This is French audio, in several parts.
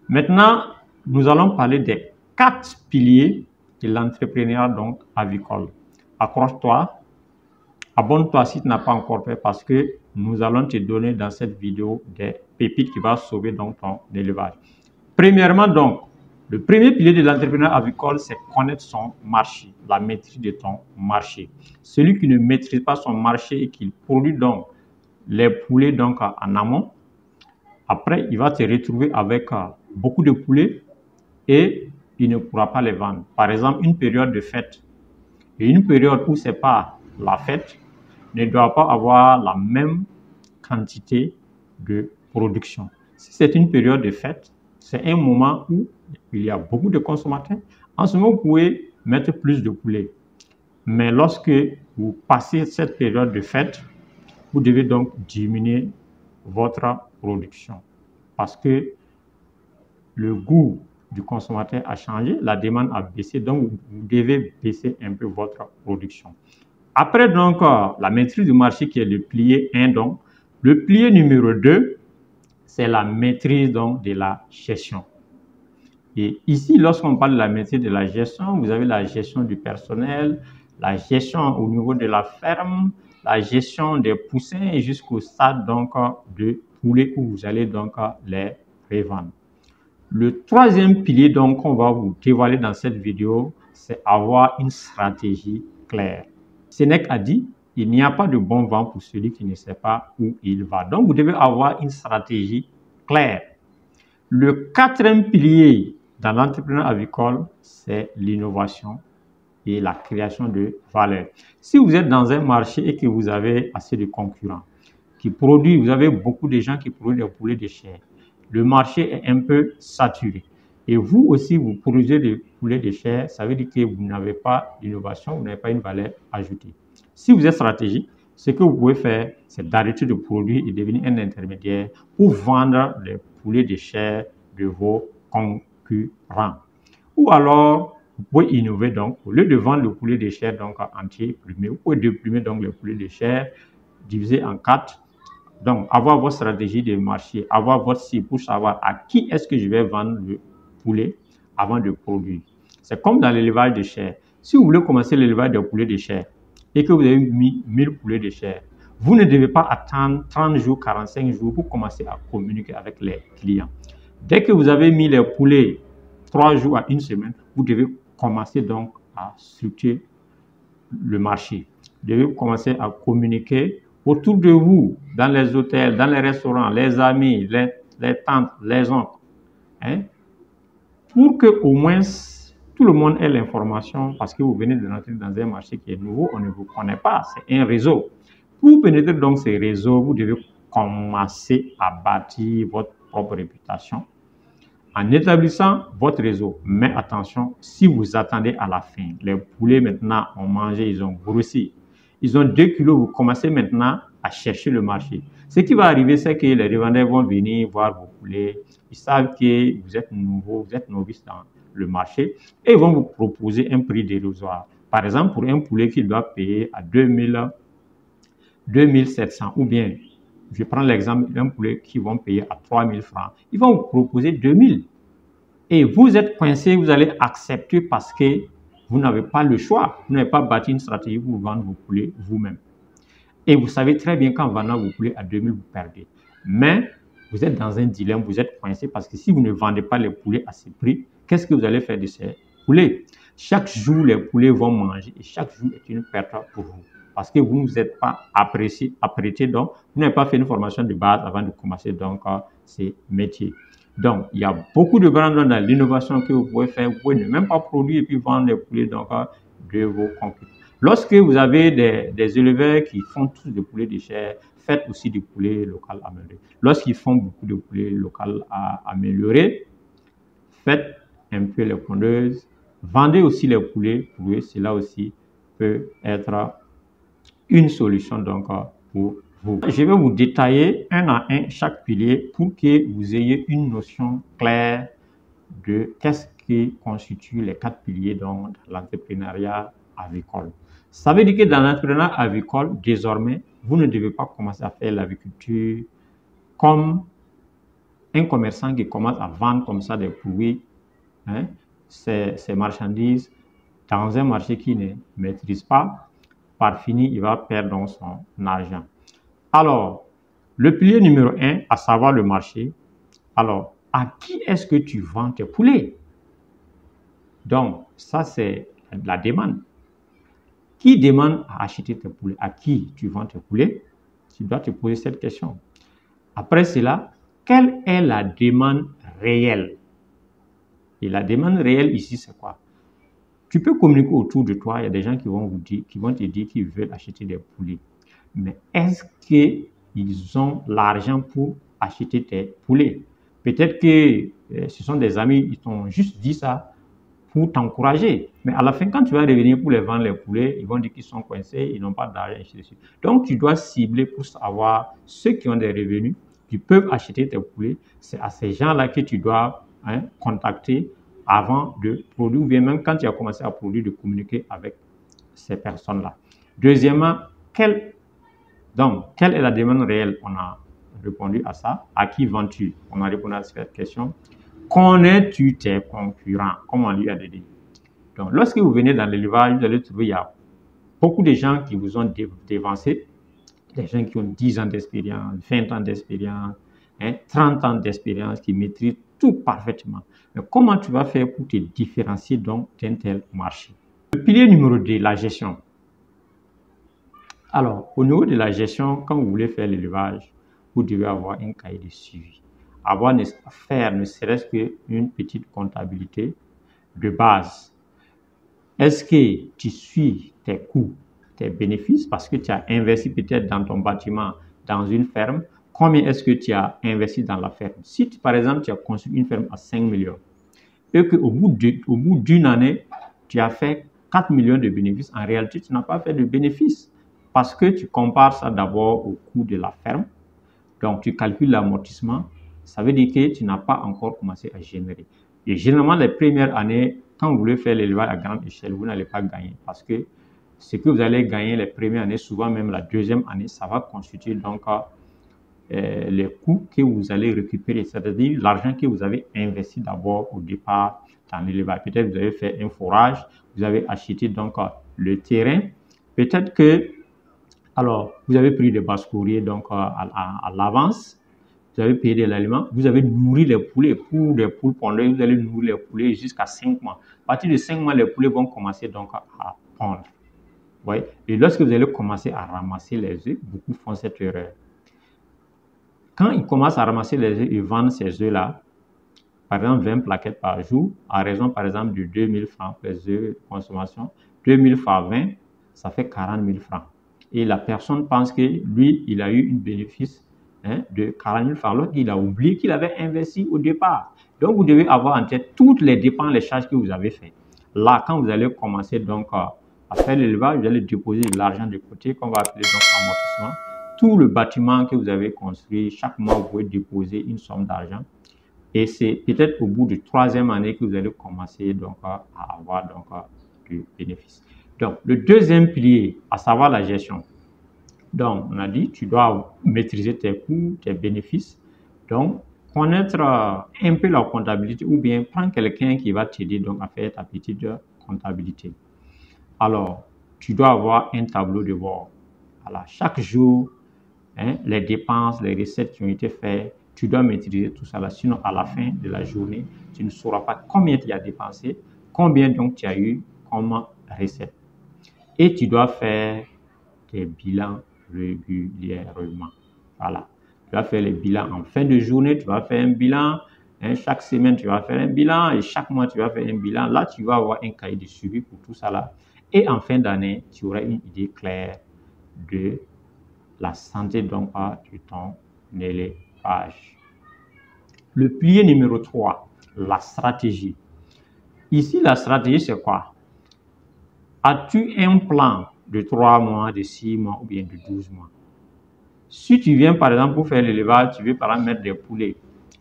Maintenant, nous allons parler des 4 piliers de l'entrepreneuriat donc avicole. Accroche-toi, abonne-toi si tu n'as pas encore fait parce que nous allons te donner dans cette vidéo des pépites qui vont sauver donc ton élevage. Premièrement donc, le premier pilier de l'entrepreneuriat avicole, c'est connaître son marché, la maîtrise de ton marché. Celui qui ne maîtrise pas son marché et qui produit donc les poulets donc en amont, après il va se retrouver avec beaucoup de poulets et il ne pourra pas les vendre. Par exemple, une période de fête et une période où ce n'est pas la fête ne doit pas avoir la même quantité de production. Si c'est une période de fête, c'est un moment où il y a beaucoup de consommateurs. En ce moment, vous pouvez mettre plus de poulets. Mais lorsque vous passez cette période de fête, vous devez donc diminuer votre production parce que le goût du consommateur a changé, la demande a baissé, donc vous devez baisser un peu votre production. Après donc la maîtrise du marché qui est le pilier 1 donc, le pilier numéro 2, c'est la maîtrise donc de la gestion. Et ici, lorsqu'on parle de la maîtrise de la gestion, vous avez la gestion du personnel, la gestion au niveau de la ferme, la gestion des poussins jusqu'au stade donc de poulet où vous allez donc les revendre. Le troisième pilier donc qu'on va vous dévoiler dans cette vidéo, c'est avoir une stratégie claire. Sénèque a dit, il n'y a pas de bon vent pour celui qui ne sait pas où il va. Donc, vous devez avoir une stratégie claire. Le quatrième pilier dans l'entrepreneuriat avicole, c'est l'innovation et la création de valeur. Si vous êtes dans un marché et que vous avez assez de concurrents qui produisent, vous avez beaucoup de gens qui produisent des poulets de chair, le marché est un peu saturé. Et vous aussi, vous produisez des poulets de chair, ça veut dire que vous n'avez pas d'innovation, vous n'avez pas une valeur ajoutée. Si vous êtes stratégique, ce que vous pouvez faire, c'est d'arrêter de produire et devenir un intermédiaire pour vendre les poulets de chair de vos concurrents. Ou alors, vous pouvez innover donc, au lieu de vendre le poulet de chair donc entier plumé, vous pouvez déplumer donc le poulet de chair divisé en 4. Donc, avoir votre stratégie de marché, avoir votre cible pour savoir à qui est-ce que je vais vendre le poulet avant de produire. C'est comme dans l'élevage de chair. Si vous voulez commencer l'élevage de poulets de chair et que vous avez mis 1000 poulets de chair, vous ne devez pas attendre 30 jours, 45 jours pour commencer à communiquer avec les clients. Dès que vous avez mis les poulets 3 jours à 1 semaine, vous devez commencer donc à structurer le marché. Vous devez commencer à communiquer autour de vous, dans les hôtels, dans les restaurants, les amis, les tantes, les oncles, hein, pour que au moins tout le monde ait l'information, parce que vous venez de rentrer dans un marché qui est nouveau, on ne vous connaît pas, c'est un réseau. Pour pénétrer donc ces réseaux, vous devez commencer à bâtir votre propre réputation en établissant votre réseau. Mais attention, si vous attendez à la fin, les poulets maintenant ont mangé, ils ont grossi, ils ont 2 kilos, vous commencez maintenant à chercher le marché. Ce qui va arriver, c'est que les revendeurs vont venir voir vos poulets, ils savent que vous êtes nouveau, vous êtes novice dans le marché et ils vont vous proposer un prix dérisoire. Par exemple, pour un poulet qu'ils doivent payer à 2700 ou bien, je prends l'exemple d'un poulet qu'ils vont payer à 3000 francs, ils vont vous proposer 2000. Et vous êtes coincé, vous allez accepter parce que vous n'avez pas le choix. Vous n'avez pas bâti une stratégie pour vendre vos poulets vous-même. Et vous savez très bien qu'en vendant vos poulets à 2000, vous perdez. Mais vous êtes dans un dilemme, vous êtes coincé parce que si vous ne vendez pas les poulets à ce prix, qu'est-ce que vous allez faire de ces poulets? Chaque jour, les poulets vont manger et chaque jour est une perte pour vous. Parce que vous ne vous êtes pas apprêté, donc vous n'avez pas fait une formation de base avant de commencer donc ces métiers. Donc, il y a beaucoup de grands dans l'innovation que vous pouvez faire. Vous pouvez ne même pas produire et puis vendre les poulets donc, de vos concurrents. Lorsque vous avez des éleveurs qui font tous des poulets de chair, faites aussi des poulets locaux améliorés. Lorsqu'ils font beaucoup de poulets locaux améliorés, faites un peu les pondeuses. Vendez aussi les poulets pour eux. Cela aussi peut être une solution donc pour vous. Je vais vous détailler un à un chaque pilier pour que vous ayez une notion claire de qu'est-ce qui constitue les 4 piliers dans l'entrepreneuriat avicole. Ça veut dire que dans l'entrepreneuriat avicole, désormais, vous ne devez pas commencer à faire l'aviculture comme un commerçant qui commence à vendre comme ça des produits, hein, ces marchandises, dans un marché qu'il ne maîtrise pas, par fini, il va perdre donc son argent. Alors, le pilier numéro 1, à savoir le marché. Alors, à qui est-ce que tu vends tes poulets? Donc, ça, c'est la demande. Qui demande à acheter tes poulets? À qui tu vends tes poulets? Tu dois te poser cette question. Après cela, quelle est la demande réelle? Et la demande réelle ici, c'est quoi? Tu peux communiquer autour de toi. Il y a des gens qui vont te dire qu'ils veulent acheter des poulets. Mais est-ce qu'ils ont l'argent pour acheter tes poulets? Peut-être que ce sont des amis, ils t'ont juste dit ça pour t'encourager. Mais à la fin, quand tu vas revenir pour les vendre les poulets, ils vont dire qu'ils sont coincés, ils n'ont pas d'argent, etc. Donc, tu dois cibler pour savoir ceux qui ont des revenus, qui peuvent acheter tes poulets. C'est à ces gens-là que tu dois contacter avant de produire, ou bien même quand tu as commencé à produire, de communiquer avec ces personnes-là. Deuxièmement, quelle est la demande réelle? On a répondu à ça. À qui vends-tu? On a répondu à cette question. Connais-tu tes concurrents? Comme on lui a dit. Donc, lorsque vous venez dans l'élevage, vous allez trouver, il y a beaucoup de gens qui vous ont dévancé, des gens qui ont 10 ans d'expérience, 20 ans d'expérience, 30 ans d'expérience, qui maîtrisent tout parfaitement. Mais comment tu vas faire pour te différencier donc d'un tel marché? Le pilier numéro 2, la gestion. Alors, au niveau de la gestion, quand vous voulez faire l'élevage, vous devez avoir un cahier de suivi. Faire ne serait-ce qu'une petite comptabilité de base. Est-ce que tu suis tes coûts, tes bénéfices, parce que tu as investi peut-être dans ton bâtiment, dans une ferme? Combien est-ce que tu as investi dans la ferme? Si, par exemple, tu as construit une ferme à 5 millions et qu'au bout d'une année, tu as fait 4 millions de bénéfices, en réalité, tu n'as pas fait de bénéfices parce que tu compares ça d'abord au coût de la ferme. Donc, tu calcules l'amortissement. Ça veut dire que tu n'as pas encore commencé à générer. Et généralement, les premières années, quand vous voulez faire l'élevage à grande échelle, vous n'allez pas gagner parce que ce que vous allez gagner les premières années, souvent même la deuxième année, ça va constituer donc les coûts que vous allez récupérer, c'est-à-dire l'argent que vous avez investi d'abord au départ dans l'élevage. Peut-être vous avez fait un forage, vous avez acheté donc le terrain. Peut-être que vous avez pris des basse-courriers donc à l'avance. Vous avez payé de l'aliment, vous avez nourri les poulets. Pour des poules pondeuses, vous allez nourrir les poulets jusqu'à 5 mois. À partir de 5 mois, les poulets vont commencer donc à pondre. Ouais. Et lorsque vous allez commencer à ramasser les œufs, beaucoup font cette erreur. Quand ils commencent à ramasser les œufs, ils vendent ces œufs-là, par exemple 20 plaquettes par jour, à raison par exemple de 2000 francs pour les œufs de consommation. 2000 fois 20, ça fait 40 000 francs. Et la personne pense que lui, il a eu un bénéfice de 40 000 francs, alors qu'il a oublié qu'il avait investi au départ. Donc, vous devez avoir en tête toutes les dépenses, les charges que vous avez faites. Là, quand vous allez commencer donc à faire l'élevage, vous allez déposer de l'argent de côté, qu'on va appeler donc amortissement. Tout le bâtiment que vous avez construit, chaque mois, vous pouvez déposer une somme d'argent. Et c'est peut-être au bout de 3e année que vous allez commencer donc à avoir donc du bénéfice. Donc, le deuxième pilier, à savoir la gestion. Donc, on a dit, tu dois maîtriser tes coûts, tes bénéfices. Donc, connaître un peu la comptabilité ou bien prendre quelqu'un qui va t'aider donc à faire ta petite comptabilité. Alors, tu dois avoir un tableau de bord. Alors, chaque jour, les dépenses, les recettes qui ont été faites, tu dois maîtriser tout ça. Là. Sinon, à la fin de la journée, tu ne sauras pas combien tu as dépensé, combien donc tu as eu comme recette. Et tu dois faire tes bilans régulièrement. Voilà. Tu vas faire les bilans en fin de journée, tu vas faire un bilan. Chaque semaine, tu vas faire un bilan et chaque mois, tu vas faire un bilan. Là, tu vas avoir un cahier de suivi pour tout ça là. Et en fin d'année, tu auras une idée claire de la santé donc de ton élevage. Le pilier numéro 3, la stratégie. Ici, la stratégie, c'est quoi? As-tu un plan de 3 mois, de 6 mois ou bien de 12 mois? Si tu viens par exemple pour faire l'élevage, tu veux par exemple mettre des poulets.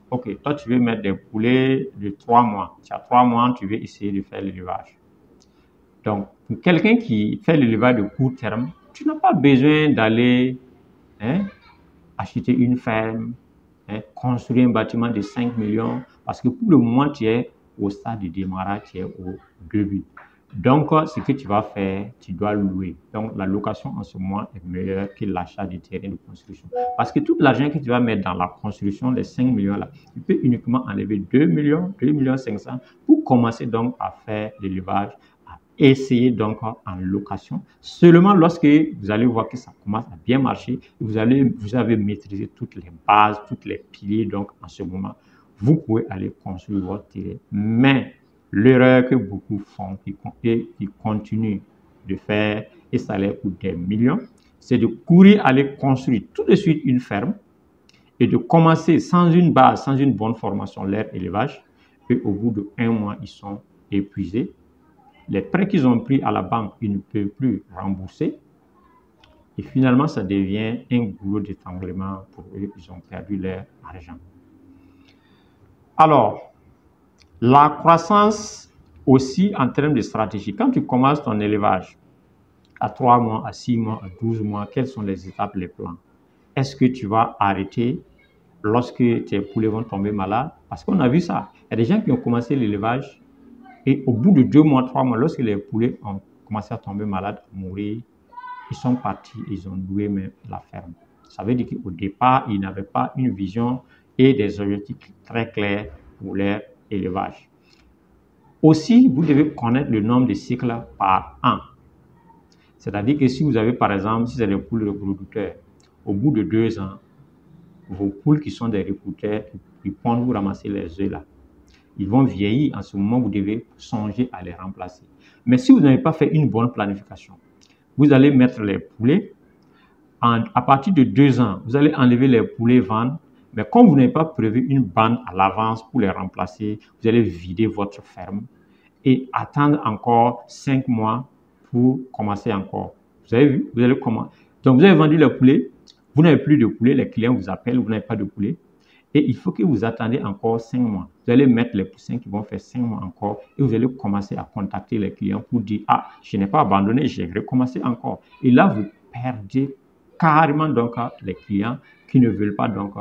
Ok, toi tu veux mettre des poulets de 3 mois. Tu as 3 mois, tu veux essayer de faire l'élevage. Donc, pour quelqu'un qui fait l'élevage de court terme, tu n'as pas besoin d'aller acheter une ferme, construire un bâtiment de 5 millions parce que pour le moment, tu es au stade de démarrage, tu es au début. Donc, ce que tu vas faire, tu dois louer. Donc, la location en ce moment est meilleure que l'achat du terrain de construction. Parce que tout l'argent que tu vas mettre dans la construction, les 5 millions là, tu peux uniquement enlever 2 millions, 2 millions 500 pour commencer donc à faire l'élevage, à essayer donc en location. Seulement lorsque vous allez voir que ça commence à bien marcher, vous avez maîtrisé toutes les bases, tous les piliers, donc en ce moment, vous pouvez aller construire votre terrain. Mais l'erreur que beaucoup font et qui continuent de faire, et ça leur coûte des millions, c'est de courir aller construire tout de suite une ferme et de commencer sans une base, sans une bonne formation, leur élevage. Et au bout d'1 mois, ils sont épuisés. Les prêts qu'ils ont pris à la banque, ils ne peuvent plus rembourser. Et finalement, ça devient un goulot d'étranglement pour eux. Ils ont perdu leur argent. Alors, la croissance aussi en termes de stratégie. Quand tu commences ton élevage à 3 mois, à 6 mois, à 12 mois, quelles sont les étapes, les plans? Est-ce que tu vas arrêter lorsque tes poulets vont tomber malades? Parce qu'on a vu ça. Il y a des gens qui ont commencé l'élevage et au bout de 2 mois, 3 mois, lorsque les poulets ont commencé à tomber malades, à mourir, ils sont partis, ils ont loué même la ferme. Ça veut dire qu'au départ, ils n'avaient pas une vision et des objectifs très clairs pour leur élevage. Aussi, vous devez connaître le nombre de cycles par an. C'est-à-dire que si vous avez, par exemple, si c'est des poules reproducteurs, au bout de 2 ans, vos poules qui sont des reproducteurs, ils pondent, vous ramasser les œufs là. Ils vont vieillir. En ce moment, vous devez songer à les remplacer. Mais si vous n'avez pas fait une bonne planification, vous allez mettre les poulets. À partir de 2 ans, vous allez enlever les poulets, vendre. Mais comme vous n'avez pas prévu une bande à l'avance pour les remplacer, vous allez vider votre ferme et attendre encore 5 mois pour commencer encore. Vous avez vu? Vous allez comment? Donc, vous avez vendu le poulet, vous n'avez plus de poulet, les clients vous appellent, vous n'avez pas de poulet. Et il faut que vous attendiez encore 5 mois. Vous allez mettre les poussins qui vont faire 5 mois encore et vous allez commencer à contacter les clients pour dire « Ah, je n'ai pas abandonné, j'ai recommencé encore. » Et là, vous perdez carrément donc les clients qui ne veulent pas donc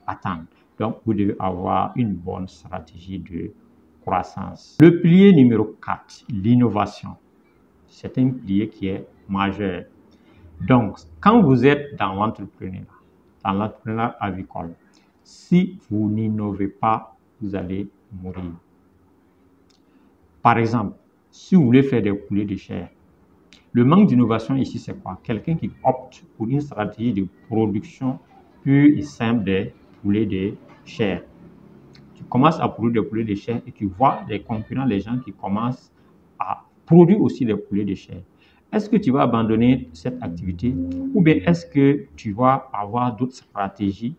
attendre. Donc, vous devez avoir une bonne stratégie de croissance. Le pilier numéro 4, l'innovation. C'est un pilier qui est majeur. Donc, quand vous êtes dans l'entrepreneuriat avicole, si vous n'innovez pas, vous allez mourir. Par exemple, si vous voulez faire des poulets de chair, le manque d'innovation ici, c'est quoi? Quelqu'un qui opte pour une stratégie de production pure et simple des poulets de chair. Tu commences à produire des poulets de chair et tu vois les concurrents, les gens qui commencent à produire aussi des poulets de chair. Est-ce que tu vas abandonner cette activité ou bien est-ce que tu vas avoir d'autres stratégies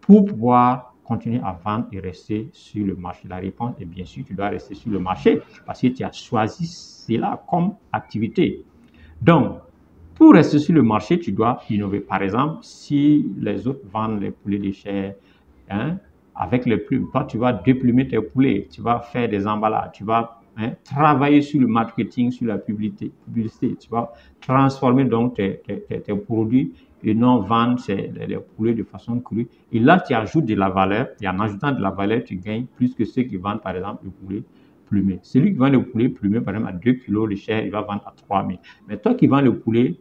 pour pouvoir continuer à vendre et rester sur le marché? La réponse est bien sûr, tu dois rester sur le marché parce que tu as choisi cela comme activité. Donc, pour rester sur le marché, tu dois innover. Par exemple, si les autres vendent les poulets de chair, avec les plumes, toi, tu vas déplumer tes poulets, tu vas faire des emballages, tu vas travailler sur le marketing, sur la publicité, tu vas transformer donc tes produits et non vendre les poulets de façon crue. Et là, tu ajoutes de la valeur, et en ajoutant de la valeur, tu gagnes plus que ceux qui vendent, par exemple, le poulet plumé. Celui qui vend le poulet plumé, par exemple, à 2 kg de chair, il va vendre à 3 000. Mais toi qui vends le poulet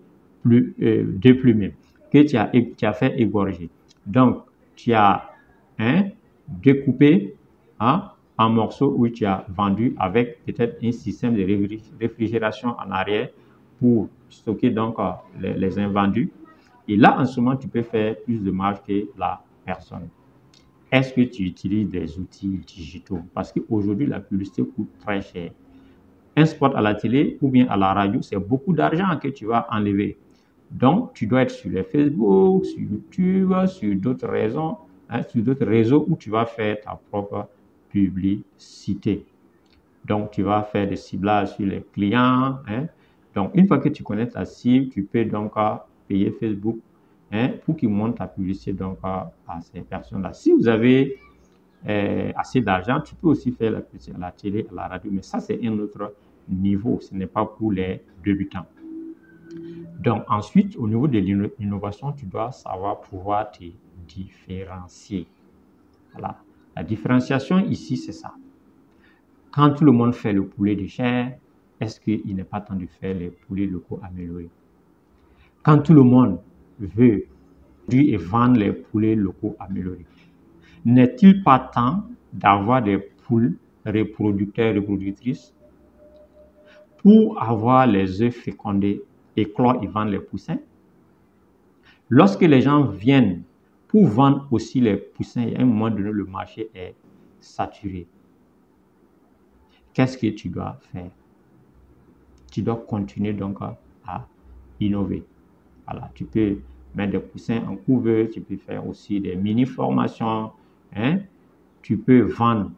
déplumé, que tu as fait égorger, donc tu as découpé en morceaux où tu as vendu avec peut-être un système de réfrigération en arrière pour stocker donc les invendus. Et là, en ce moment, tu peux faire plus de marge que la personne. Est-ce que tu utilises des outils digitaux? Parce qu'aujourd'hui, la publicité coûte très cher. Un spot à la télé ou bien à la radio, c'est beaucoup d'argent que tu vas enlever. Donc, tu dois être sur les Facebook, sur YouTube, sur d'autres réseaux où tu vas faire ta propre publicité. Donc, tu vas faire des ciblages sur les clients. Donc, une fois que tu connais ta cible, tu peux donc payer Facebook pour qu'ils montrent ta publicité donc, à ces personnes-là. Si vous avez assez d'argent, tu peux aussi faire la publicité à la télé, à la radio, mais ça, c'est un autre niveau. Ce n'est pas pour les débutants. Donc, ensuite, au niveau de l'innovation, tu dois savoir pouvoir te différencier. Voilà. La différenciation ici, c'est ça. Quand tout le monde fait le poulet de chair, est-ce qu'il n'est pas temps de faire les poulets locaux améliorés? Quand tout le monde veut produire et vendre les poulets locaux améliorés, n'est-il pas temps d'avoir des poules reproducteurs, reproductrices pour avoir les œufs fécondés, éclore et vendre les poussins? Lorsque les gens viennent pour vendre aussi les poussins, à un moment donné, le marché est saturé. Qu'est-ce que tu dois faire? Tu dois continuer donc à innover. Voilà, tu peux mettre des poussins en couveuse, tu peux faire aussi des mini-formations, hein? Tu peux vendre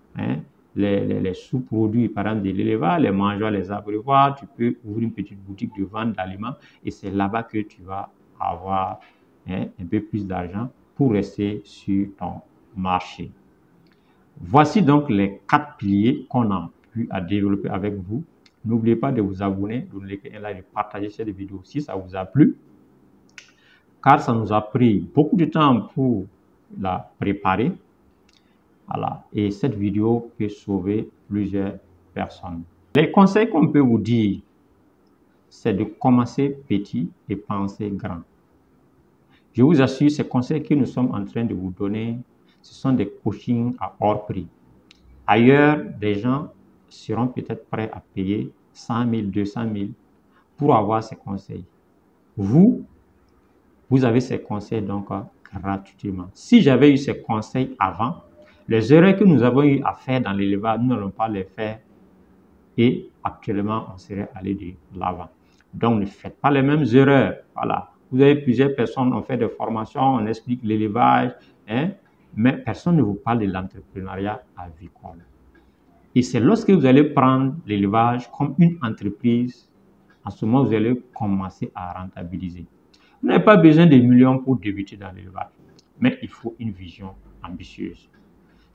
les sous-produits, par exemple de l'élevage, les mangeoires, les abreuvoirs, tu peux ouvrir une petite boutique de vente d'aliments et c'est là-bas que tu vas avoir un peu plus d'argent pour rester sur ton marché. Voici donc les 4 piliers qu'on a pu développer avec vous. N'oubliez pas de vous abonner, de liker et de partager cette vidéo si ça vous a plu, car ça nous a pris beaucoup de temps pour la préparer. Voilà. Et cette vidéo peut sauver plusieurs personnes. Les conseils qu'on peut vous dire, c'est de commencer petit et penser grand. Je vous assure, ces conseils que nous sommes en train de vous donner, ce sont des coachings à hors prix. Ailleurs, des gens seront peut-être prêts à payer 100 000, 200 000 pour avoir ces conseils. Vous avez ces conseils donc gratuitement. Si j'avais eu ces conseils avant, les erreurs que nous avons eu à faire dans l'élevage, nous n'allons pas les faire et actuellement, on serait allé de l'avant. Donc, ne faites pas les mêmes erreurs. Voilà. Vous avez plusieurs personnes, on fait des formations, on explique l'élevage, mais personne ne vous parle de l'entrepreneuriat avicole. Et c'est lorsque vous allez prendre l'élevage comme une entreprise, en ce moment, vous allez commencer à rentabiliser. Vous n'avez pas besoin de millions pour débuter dans l'élevage, mais il faut une vision ambitieuse.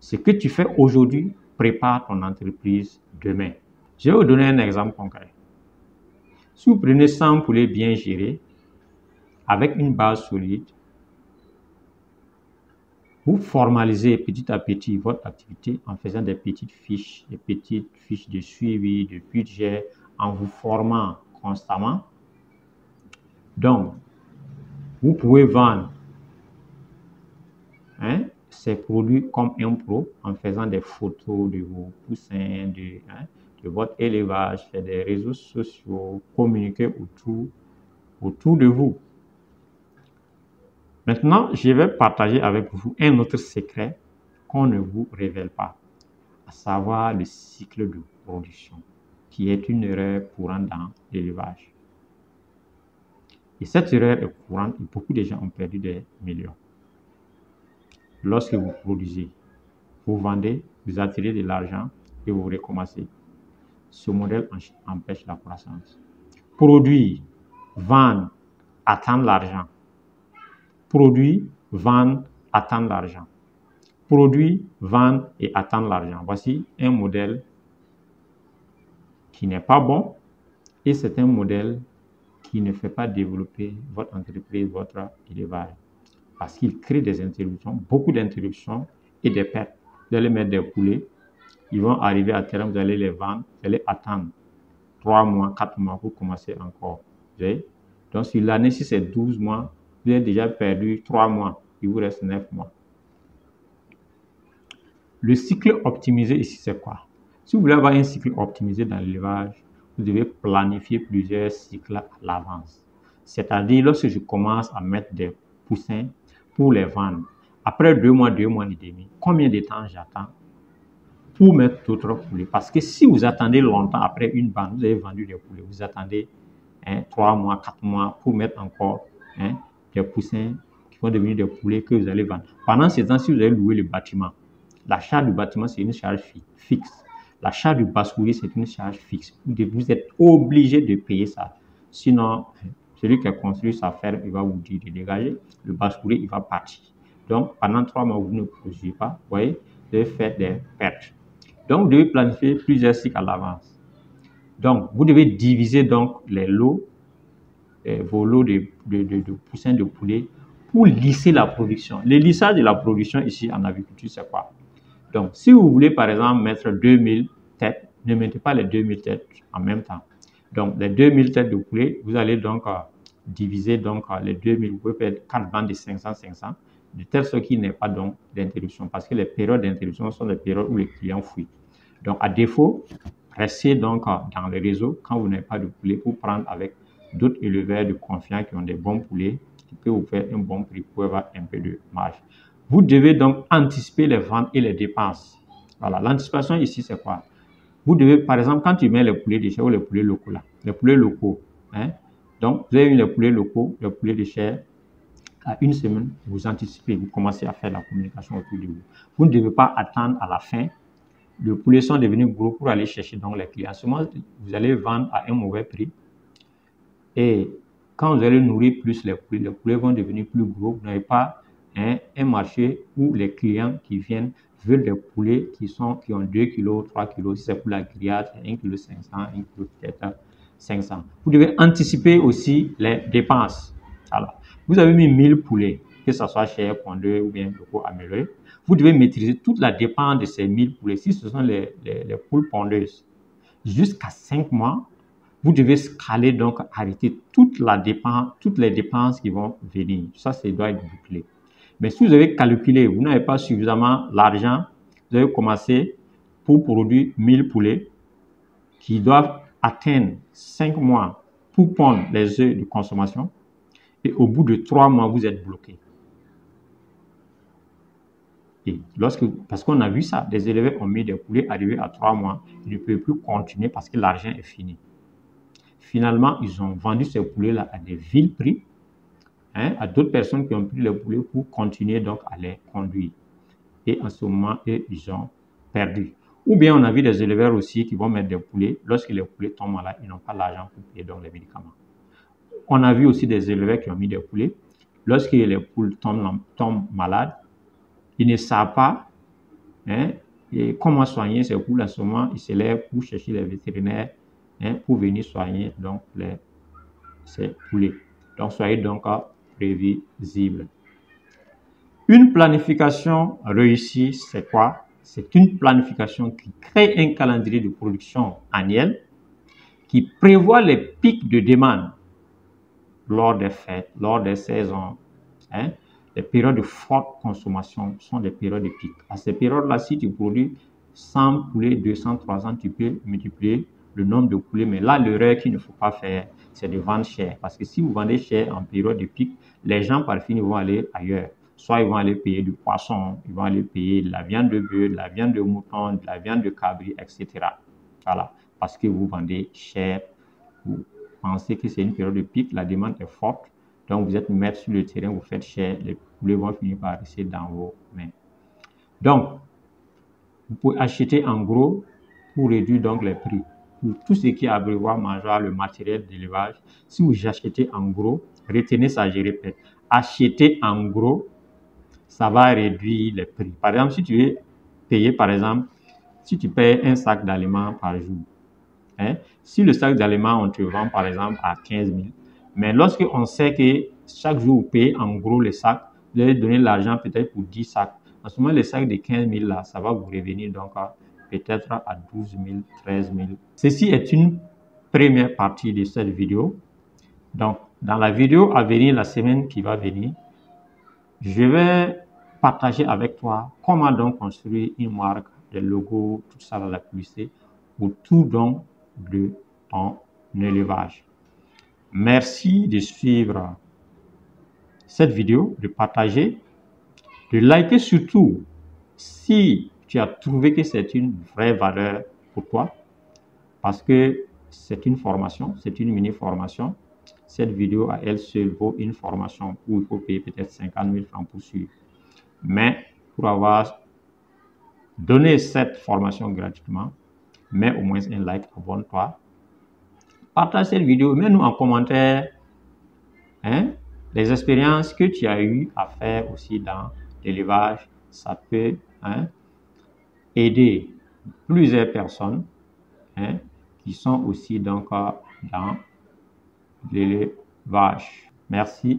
Ce que tu fais aujourd'hui prépare ton entreprise demain. Je vais vous donner un exemple concret. Si vous prenez 100 poulets bien gérés, avec une base solide, vous formalisez petit à petit votre activité en faisant des petites fiches de suivi, de budget, en vous formant constamment. Donc, vous pouvez vendre ces produits comme un pro en faisant des photos de vos poussins, de votre élevage, faire des réseaux sociaux, communiquer autour de vous. Maintenant, je vais partager avec vous un autre secret qu'on ne vous révèle pas, à savoir le cycle de production, qui est une erreur courante dans l'élevage. Et cette erreur est courante et beaucoup de gens ont perdu des millions. Lorsque vous produisez, vous vendez, vous attirez de l'argent et vous recommencez. Ce modèle empêche la croissance. Produire, vendre, attendre l'argent. Produire, vendre, attendre l'argent. Produire, vendre et attendre l'argent. Voici un modèle qui n'est pas bon et c'est un modèle qui ne fait pas développer votre entreprise, votre élevage. Parce qu'il crée des interruptions, beaucoup d'interruptions et des pertes. Vous allez mettre des poulets, ils vont arriver à terme, vous allez les vendre, vous allez attendre 3 mois, 4 mois pour commencer encore. Vous voyez? Donc, sur l'année, si c'est 12 mois, vous avez déjà perdu 3 mois, il vous reste 9 mois. Le cycle optimisé ici, c'est quoi? Si vous voulez avoir un cycle optimisé dans l'élevage, vous devez planifier plusieurs cycles à l'avance. C'est-à-dire, lorsque je commence à mettre des poussins pour les vendre, après 2 mois et demi, combien de temps j'attends pour mettre d'autres poulets? Parce que si vous attendez longtemps après une vente, vous avez vendu des poulets, vous attendez 3 mois, 4 mois pour mettre encore des poussins qui vont devenir des poulets que vous allez vendre. Pendant ce temps, si vous avez loué le bâtiment, la charge du bâtiment, c'est une charge fixe. La charge du basse-courrier, c'est une charge fixe. Vous êtes obligé de payer ça. Sinon, celui qui a construit sa ferme, il va vous dire de dégager. Le basse-courrier, il va partir. Donc, pendant 3 mois, vous ne produisez pas. Vous voyez, vous devez faire des pertes. Donc, vous devez planifier plusieurs cycles à l'avance. Donc, vous devez diviser donc les lots, vos lots de poussins de poulet pour lisser la production. Le lissage de la production ici en agriculture, c'est quoi? Donc, si vous voulez par exemple mettre 2000 têtes, ne mettez pas les 2000 têtes en même temps. Donc, les 2000 têtes de poulet, vous allez donc diviser donc les 2000, vous pouvez faire 4 bandes de 500, 500, de telle sorte qu'il n'y ait pas donc d'interruption, parce que les périodes d'interruption sont les périodes où les clients fuient. Donc, à défaut, restez donc dans le réseau quand vous n'avez pas de poulet pour prendre avec d'autres éleveurs de confiance qui ont des bons poulets, qui peuvent vous faire un bon prix pour avoir un peu de marge. Vous devez donc anticiper les ventes et les dépenses. Voilà, l'anticipation ici, c'est quoi? Vous devez, par exemple, quand tu mets les poulets de chair ou les poulets locaux là, les poulets locaux, hein, donc vous avez eu les poulets locaux, les poulets de chair, à une semaine, vous anticipez, vous commencez à faire la communication autour de vous. Vous ne devez pas attendre à la fin. Les poulets sont devenus gros pour aller chercher donc les clients. Seulement, vous allez vendre à un mauvais prix. Et quand vous allez nourrir plus les poulets vont devenir plus gros. Vous n'avez pas un marché où les clients qui viennent veulent des poulets qui ont 2 kg, 3 kg. Si c'est pour la grillade, 1 kg 500, 1 kg peut-être 500. Vous devez anticiper aussi les dépenses. Alors, vous avez mis 1000 poulets, que ce soit chair, pondeux ou bien locaux améliorés. Vous devez maîtriser toute la dépense de ces 1000 poulets. Si ce sont les poules pondeuses, jusqu'à 5 mois, vous devez scaler, donc arrêter toutes les dépenses qui vont venir. Ça, doit être bouclé. Mais si vous avez calculé, vous n'avez pas suffisamment l'argent, vous avez commencé pour produire 1000 poulets qui doivent atteindre 5 mois pour pondre les œufs de consommation. Et au bout de 3 mois, vous êtes bloqué. Et parce qu'on a vu ça, des éleveurs ont mis des poulets arrivés à 3 mois, ils ne peuvent plus continuer parce que l'argent est fini. Finalement, ils ont vendu ces poulets-là à des vils prix, à d'autres personnes qui ont pris les poulets pour continuer donc à les conduire. Et en ce moment, ils ont perdu. Ou bien on a vu des éleveurs aussi qui vont mettre des poulets. Lorsque les poulets tombent malades, ils n'ont pas l'argent pour payer donc les médicaments. On a vu aussi des éleveurs qui ont mis des poulets. Lorsque les poules tombent malades, ils ne savent pas et comment soigner ces poules. En ce moment, ils se lèvent pour chercher les vétérinaires pour venir soigner donc ces poulets. Donc, soyez donc prévisibles. Une planification réussie, c'est quoi? C'est une planification qui crée un calendrier de production annuel qui prévoit les pics de demande lors des fêtes, lors des saisons. Les périodes de forte consommation sont des périodes de pic. À ces périodes-là, si tu produis 100 poulets, 200, 300, tu peux multiplier le nombre de poulets. Mais là, l'erreur qu'il ne faut pas faire, c'est de vendre cher. Parce que si vous vendez cher en période de pic, les gens par fin vont aller ailleurs. Soit ils vont aller payer du poisson, ils vont aller payer de la viande de bœuf, de la viande de mouton, de la viande de cabri, etc. Voilà, parce que vous vendez cher. Vous pensez que c'est une période de pic, la demande est forte. Donc, vous êtes maître sur le terrain, vous faites cher, les poulets vont finir par rester dans vos mains. Donc, vous pouvez acheter en gros pour réduire donc les prix. Pour tout ce qui est abreuvoir, mangeoire, le matériel d'élevage, si vous achetez en gros, retenez ça, je répète, acheter en gros, ça va réduire les prix. Par exemple, si tu veux payer, par exemple, si tu payes un sac d'aliments par jour, si le sac d'aliments, on te vend par exemple à 15 000, mais lorsqu'on sait que chaque jour vous payez en gros les sacs, vous allez donner l'argent peut-être pour 10 sacs. En ce moment, les sacs de 15 000 là, ça va vous revenir donc peut-être à 12 000, 13 000. Ceci est une première partie de cette vidéo. Donc, dans la vidéo à venir, la semaine qui va venir, je vais partager avec toi comment donc construire une marque, des logos, tout ça dans la publicité, autour donc de ton élevage. Merci de suivre cette vidéo, de partager, de liker surtout si tu as trouvé que c'est une vraie valeur pour toi, parce que c'est une formation, c'est une mini-formation. Cette vidéo à elle seule vaut une formation où il faut payer peut-être 50 000 francs pour suivre. Mais pour avoir donné cette formation gratuitement, mets au moins un like, abonne-toi, partage cette vidéo, mets-nous en commentaire les expériences que tu as eues à faire aussi dans l'élevage. Ça peut aider plusieurs personnes qui sont aussi donc dans l'élevage. Merci.